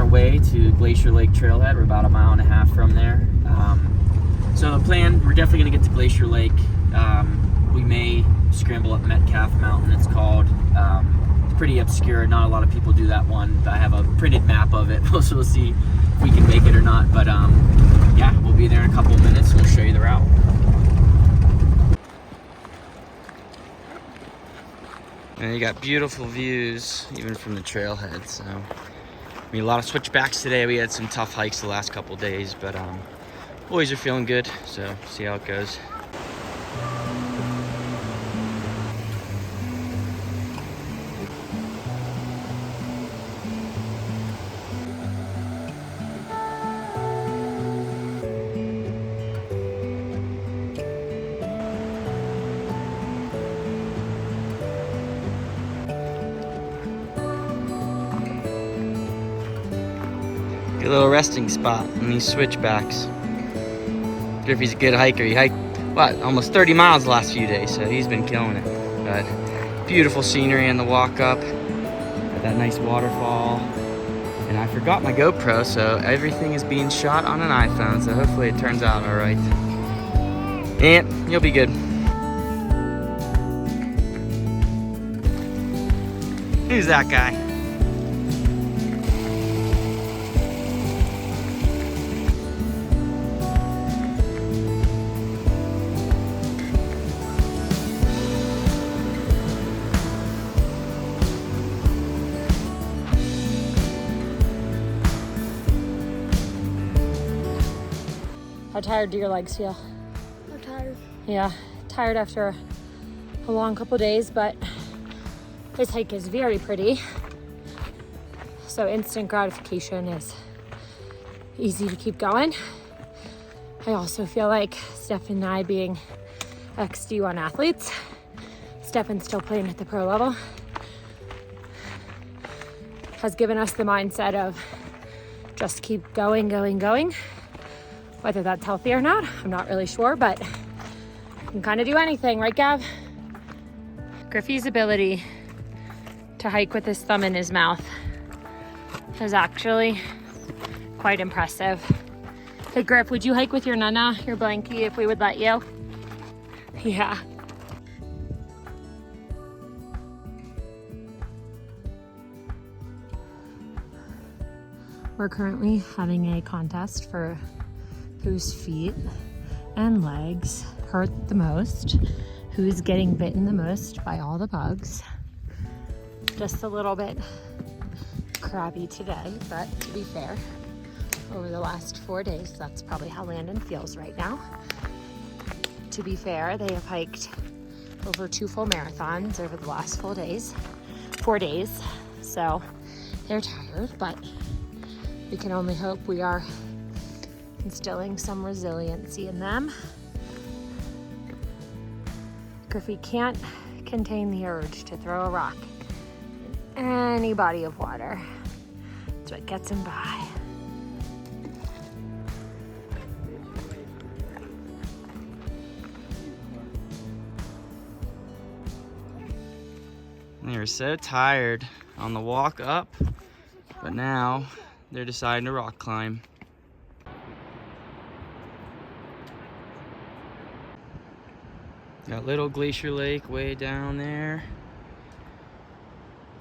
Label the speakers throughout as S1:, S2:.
S1: our way to Glacier Lake Trailhead. We're about 1.5 miles from there. So the plan, we're definitely gonna get to Glacier Lake. We may scramble up Metcalf Mountain, it's called. It's pretty obscure, not a lot of people do that one. I have a printed map of it, so we'll see if we can make it or not. But yeah, we'll be there in a couple of minutes. We'll show you the route. And you got beautiful views, even from the trailhead. So, I mean, a lot of switchbacks today. We had some tough hikes the last couple days, but boys are feeling good. So, see how it goes. A little resting spot in these switchbacks. Griffey's a good hiker. He hiked, what, almost 30 miles the last few days, so he's been killing it. But beautiful scenery on the walk up. Got that nice waterfall. And I forgot my GoPro, so everything is being shot on an iPhone, so hopefully it turns out all right. And you'll be good. Who's that guy?
S2: How tired do your legs feel?
S3: I'm tired.
S2: Yeah, tired after a long couple days, but this hike is very pretty. So instant gratification is easy to keep going. I also feel like Steph and I, being ex-D1 athletes, Stefan's still playing at the pro level, has given us the mindset of just keep going. Whether that's healthy or not, I'm not really sure, but you can kind of do anything, right, Gav? Griffey's ability to hike with his thumb in his mouth is actually quite impressive. Hey, Griff, would you hike with your nana, your blankie, if we would let you? Yeah. We're currently having a contest for whose feet and legs hurt the most, who's getting bitten the most by all the bugs. Just a little bit crabby today, but to be fair, over the last 4 days, that's probably how Landon feels right now. To be fair, they have hiked over 2 full marathons over the last 4 days, so they're tired, but we can only hope we are instilling some resiliency in them. Griffey can't contain the urge to throw a rock in any body of water. That's what gets him by.
S1: They were so tired on the walk up, but now they're deciding to rock climb. Got little Glacier Lake way down there.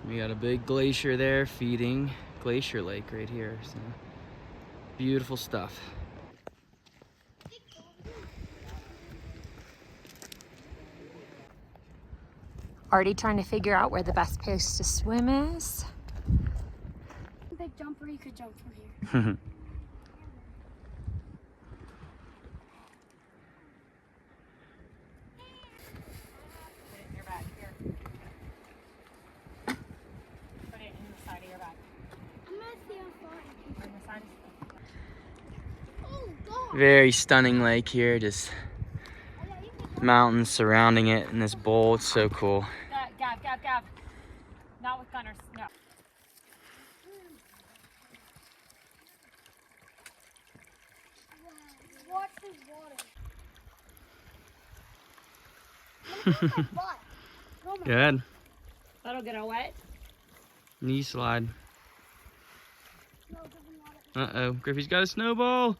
S1: We got a big glacier there feeding Glacier Lake right here. So beautiful stuff.
S2: Already trying to figure out where the best place to swim is.
S3: Big jumper, you could jump from here.
S1: Very stunning lake here, just mountains surrounding it and this bowl. It's so cool.
S2: Gav. Not with gunners, no.
S3: Watch this water.
S1: Good.
S2: That'll get all wet.
S1: Knee slide. Uh-oh, Griffey's got a snowball.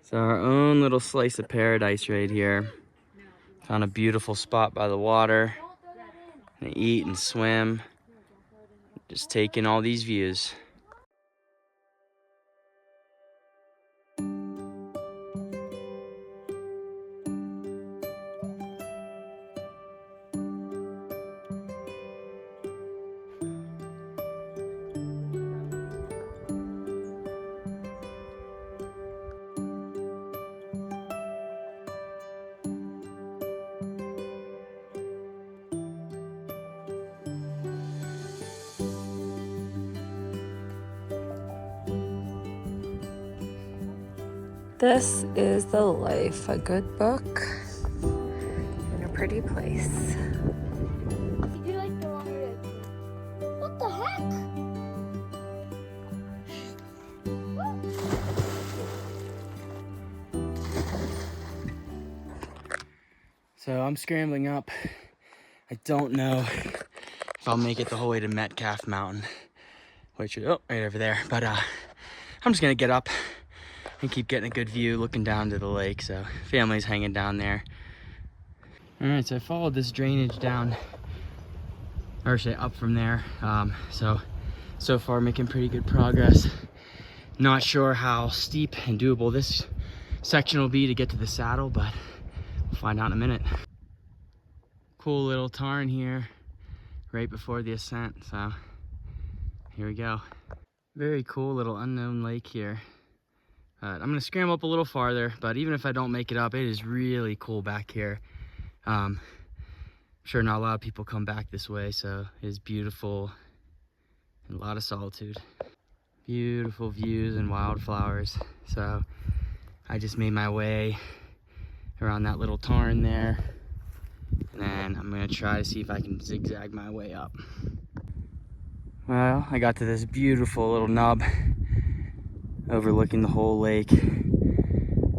S1: So our own little slice of paradise right here. Found a beautiful spot by the water. Gonna eat and swim. Just taking all these views.
S2: This is the life, a good book in a pretty place.
S3: Did you like the longer? What the heck?
S1: So I'm scrambling up. I don't know if I'll make it the whole way to Metcalf Mountain, which is right over there. But I'm just gonna get up and keep getting a good view looking down to the lake. So family's hanging down there. All right, so I followed this drainage down, or say up from there. So far making pretty good progress. Not sure how steep and doable this section will be to get to the saddle, but we'll find out in a minute. Cool little tarn here right before the ascent, so here we go. Very cool little unknown lake here. I'm gonna scramble up a little farther, but even if I don't make it up, it is really cool back here. I'm sure not a lot of people come back this way, so it is beautiful and a lot of solitude. Beautiful views and wildflowers. So I just made my way around that little tarn there, and then I'm gonna try to see if I can zigzag my way up. Well, I got to this beautiful little nub overlooking the whole lake.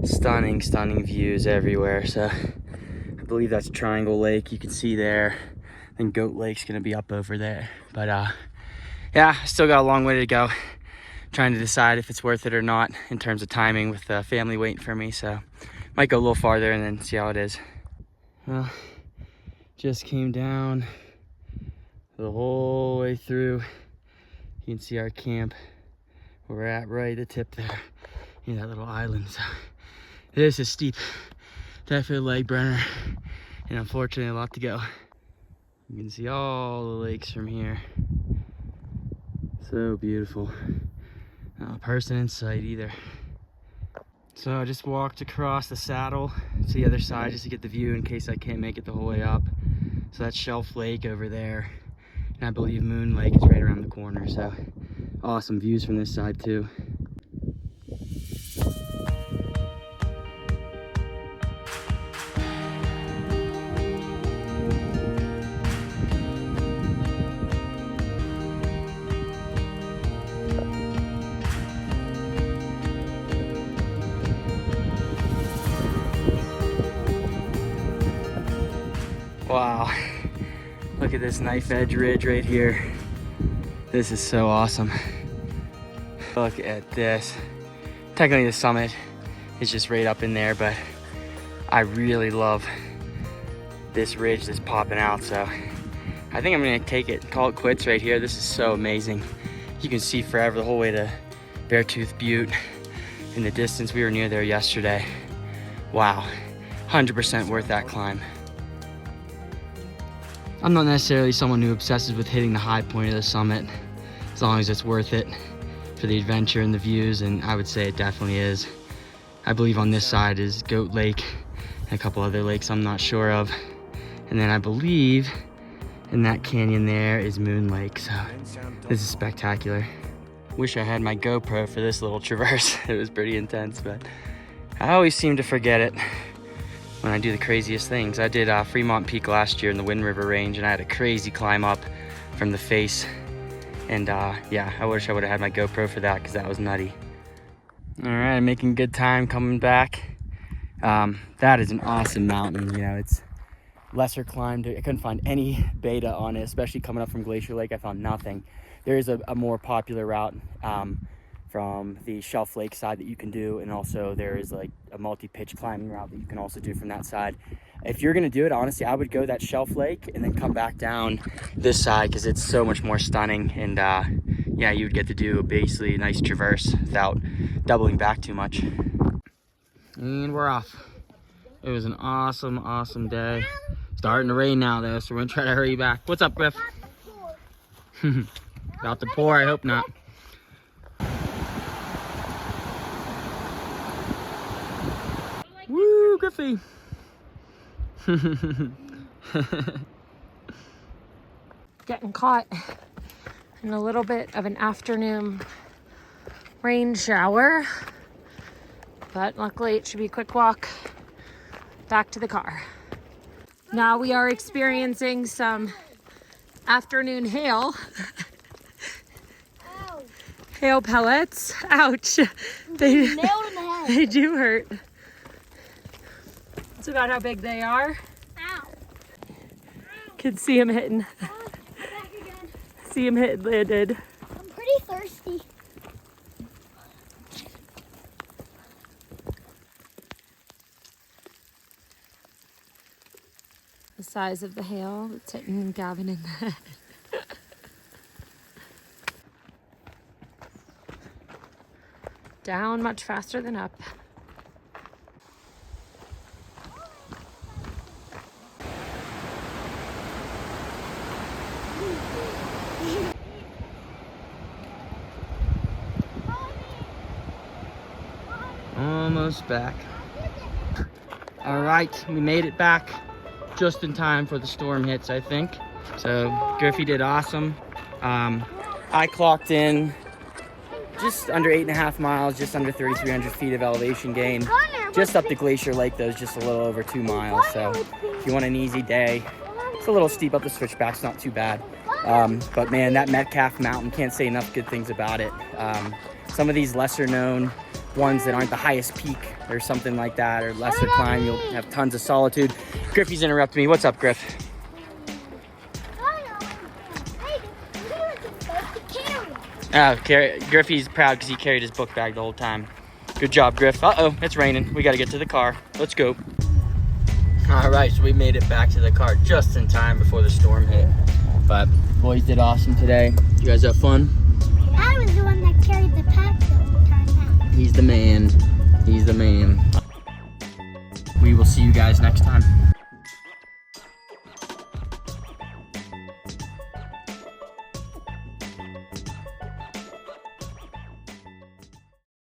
S1: Stunning, stunning views everywhere. So I believe that's Triangle Lake, you can see there. Then Goat Lake's gonna be up over there. But yeah, still got a long way to go. Trying to decide if it's worth it or not in terms of timing with the family waiting for me. So might go a little farther and then see how it is. Well, just came down the whole way through. You can see our camp. We're at right at the tip there in that little island. So this is steep, definitely a leg burner, and unfortunately a lot to go. You can see all the lakes from here. So beautiful. Not a person in sight either. So I just walked across the saddle to the other side just to get the view in case I can't make it the whole way up. So that's Shelf Lake over there, and I believe Moon Lake is right around the corner. So awesome views from this side too. Wow, look at this knife edge ridge right here. This is so awesome. Look at this. Technically the summit is just right up in there, but I really love this ridge that's popping out. So I think I'm gonna take it, call it quits right here. This is so amazing. You can see forever the whole way to Beartooth Butte in the distance. We were near there yesterday. Wow, 100% worth that climb. I'm not necessarily someone who obsesses with hitting the high point of the summit, as long as it's worth it for the adventure and the views, and I would say it definitely is. I believe on this side is Goat Lake and a couple other lakes I'm not sure of. And then I believe in that canyon there is Moon Lake, so this is spectacular. Wish I had my GoPro for this little traverse. It was pretty intense, but I always seem to forget it when I do the craziest things. I did Fremont Peak last year in the Wind River Range, and I had a crazy climb up from the face. And yeah, I wish I would have had my GoPro for that, because that was nutty. All right, making good time coming back. That is an awesome mountain. You know, it's lesser climbed. I couldn't find any beta on it, especially coming up from Glacier Lake. I found nothing. There is a more popular route from the Shelf Lake side that you can do, and also there is like a multi-pitch climbing route that you can also do from that side. If you're gonna do it, honestly, I would go that Shelf Lake and then come back down this side because it's so much more stunning, and yeah, you would get to do basically a nice traverse without doubling back too much. And we're off. It was an awesome day. Starting to rain now though, so we're gonna try to hurry back. What's up, Griff? About to pour, I hope not. Woo, Griffy!
S2: Getting caught in a little bit of an afternoon rain shower, but luckily it should be a quick walk back to the car. Now we are experiencing some afternoon hail.
S3: Ow.
S2: Hail pellets. Ouch. They
S3: Nailed in the head.
S2: They do hurt. That's about how big they are.
S3: Ow.
S2: Can see him hitting.
S3: Back again.
S2: See him hit landed.
S3: I'm pretty thirsty.
S2: The size of the hail that's hitting Gavin in the head. Down much faster than up.
S1: Almost back. All right, we made it back just in time for the storm hits, I think. So Griffey did awesome. I clocked in just under 8.5 miles, just under 3,300 feet of elevation gain. Just up to Glacier Lake, though, is just a little over 2 miles. So if you want an easy day, it's a little steep up the switchbacks, not too bad. But man, that Metcalf mountain, can't say enough good things about it. Some of these lesser known ones that aren't the highest peak or something like that, or lesser climb, you'll have tons of solitude. Griffey's interrupting me. What's up, Griff? Griffey's proud because he carried his book bag the whole time. Good job, Griff. Uh-oh, it's raining. We got to get to the car. Let's go. All right, so we made it back to the car just in time before the storm hit. But boys did awesome today. You guys have fun?
S3: I was the one that carried the pack the whole time.
S1: He's the man. He's the man. We will see you guys next time.